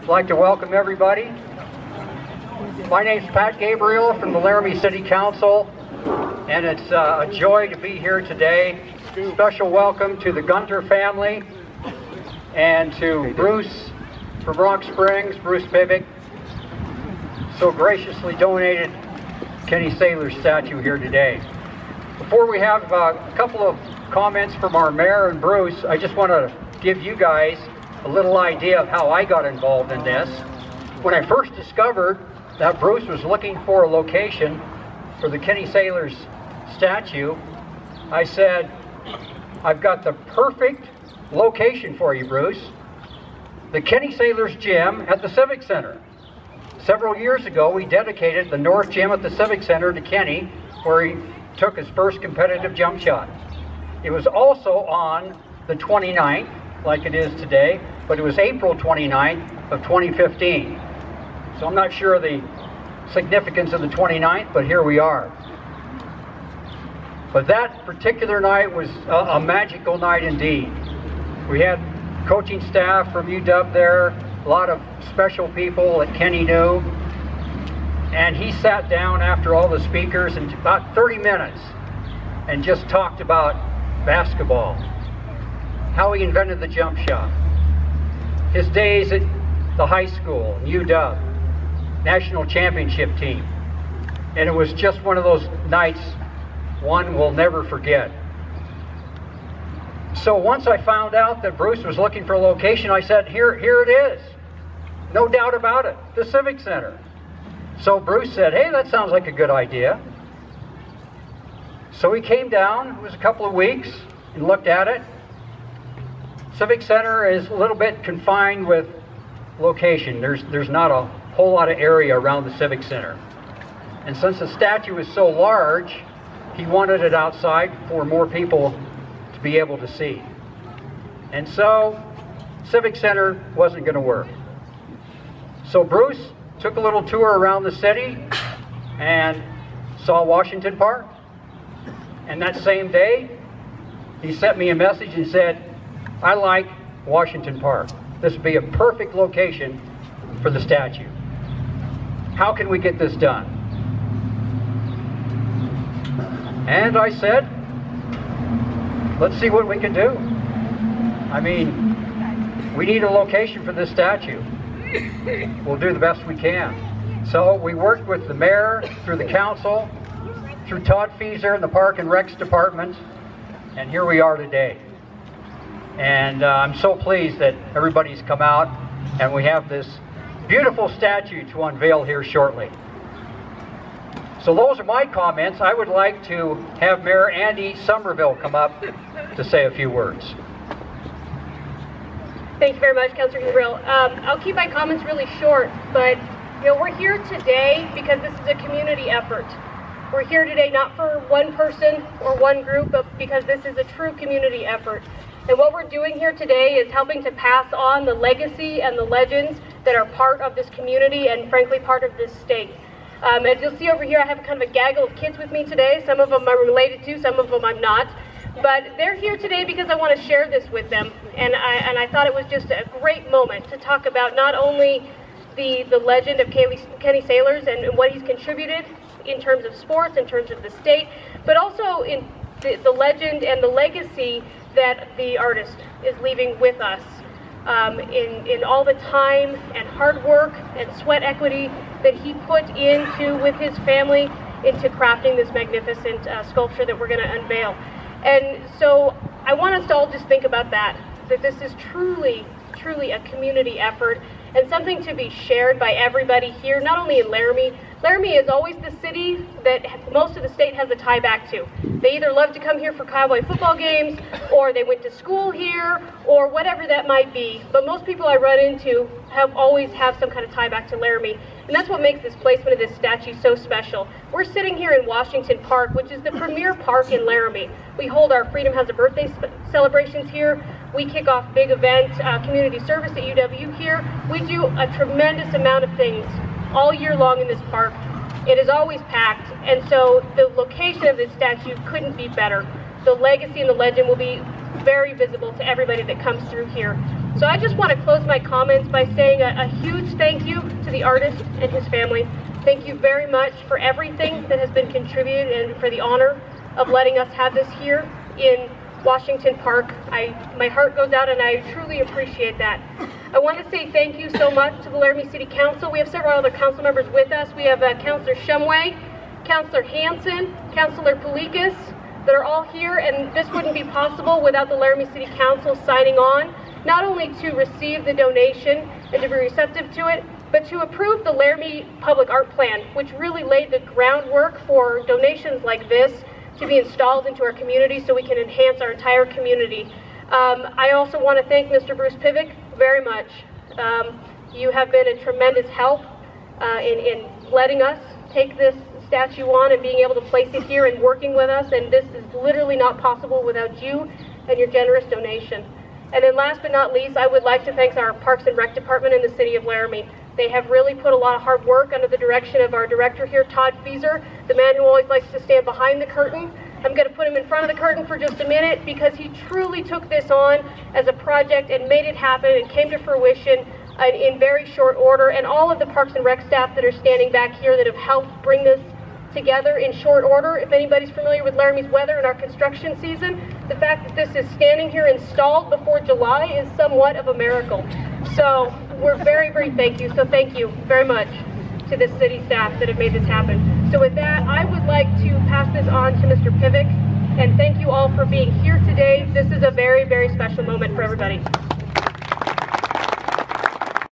I'd like to welcome everybody. My name's Pat Gabriel from the Laramie City Council, and it's a joy to be here today. Special welcome to the Gunter family and to Bruce from Rock Springs, Bruce Pivick, so graciously donated Kenny Saylor's statue here today. Before we have a couple of comments from our mayor and Bruce, I just want to give you guys a little idea of how I got involved in this. When I first discovered that Bruce was looking for a location for the Kenny Saylor's statue, I said, I've got the perfect location for you, Bruce. The Kenny Saylor's gym at the Civic Center. Several years ago, we dedicated the North Gym at the Civic Center to Kenny, where he took his first competitive jump shot. It was also on the 29th, like it is today, but it was April 29th of 2015. So I'm not sure of the significance of the 29th, but here we are. But that particular night was a magical night indeed. We had coaching staff from UW there, a lot of special people that Kenny knew, and he sat down after all the speakers in about 30 minutes and just talked about basketball, how he invented the jump shot, his days at the high school, UW, national championship team. And it was just one of those nights one will never forget. So once I found out that Bruce was looking for a location, I said, here it is. No doubt about it, the Civic Center. So Bruce said, hey, that sounds like a good idea. So he came down, it was a couple of weeks, and looked at it. Civic Center is a little bit confined with location. There's not a whole lot of area around the Civic Center. And since the statue is so large, he wanted it outside for more people to be able to see. And so, Civic Center wasn't going to work. So Bruce took a little tour around the city and saw Washington Park. And that same day, he sent me a message and said, I like Washington Park. This would be a perfect location for the statue. How can we get this done? And I said, let's see what we can do. I mean, we need a location for this statue. We'll do the best we can. So we worked with the mayor, through the council, through Todd Feeser in the Park and Recs Department, and here we are today. And I'm so pleased that everybody's come out and we have this beautiful statue to unveil here shortly. So those are my comments. I would like to have Mayor Andrea Summerville come up to say a few words. Thank you very much, Councilor Gabriel. I'll keep my comments really short, but we're here today because this is a community effort. We're here today not for one person or one group, but because this is a true community effort. And what we're doing here today is helping to pass on the legacy and the legends that are part of this community and frankly part of this state. As you'll see over here, I have kind of a gaggle of kids with me today. Some of them I'm related to, some of them I'm not. But they're here today because I want to share this with them. And I thought it was just a great moment to talk about not only the legend of Kenny Saylor's and what he's contributed in terms of sports, in terms of the state, but also in the legend and the legacy that the artist is leaving with us in all the time and hard work and sweat equity that he put into, with his family, into crafting this magnificent sculpture that we're going to unveil. And so I want us to all just think about that this is truly a community effort and something to be shared by everybody here, not only in Laramie. Laramie is always the city that most of the state has a tie back to. They either love to come here for Cowboy football games, or they went to school here, or whatever that might be. But most people I run into always have some kind of tie back to Laramie. And that's what makes this placement of this statue so special. We're sitting here in Washington Park, which is the premier park in Laramie. We hold our Freedom Has a Birthday celebrations here. We kick off big events, community service at UW here. We do a tremendous amount of things all year long in this park. It is always packed, and so the location of this statue couldn't be better. The legacy and the legend will be very visible to everybody that comes through here. So I just want to close my comments by saying a huge thank you to the artist and his family. Thank you very much for everything that has been contributed and for the honor of letting us have this here in Washington Park. My heart goes out and I truly appreciate that. I want to say thank you so much to the Laramie City Council. We have several other council members with us. We have Councilor Shumway, Councilor Hanson, Councilor Palikas, that are all here, and this wouldn't be possible without the Laramie City Council signing on, not only to receive the donation and to be receptive to it, but to approve the Laramie Public Art Plan, which really laid the groundwork for donations like this to be installed into our community so we can enhance our entire community. I also want to thank Mr. Bruce Pivick very much. You have been a tremendous help in letting us take this statue on and being able to place it here and working with us, and this is literally not possible without you and your generous donation. And then last but not least, I would like to thank our Parks and Rec Department in the City of Laramie. They have really put a lot of hard work under the direction of our director here, Todd Feeser, the man who always likes to stand behind the curtain. I'm going to put him in front of the curtain for just a minute because he truly took this on as a project and made it happen and came to fruition in very short order. And all of the Parks and Rec staff that are standing back here that have helped bring this together in short order. If anybody's familiar with Laramie's weather and our construction season, the fact that this is standing here installed before July is somewhat of a miracle. So we're very, very thank you. So thank you very much to the city staff that have made this happen. So with that, I would like to pass this on to Mr. Pivick, and thank you all for being here today. This is a very, very special moment for everybody.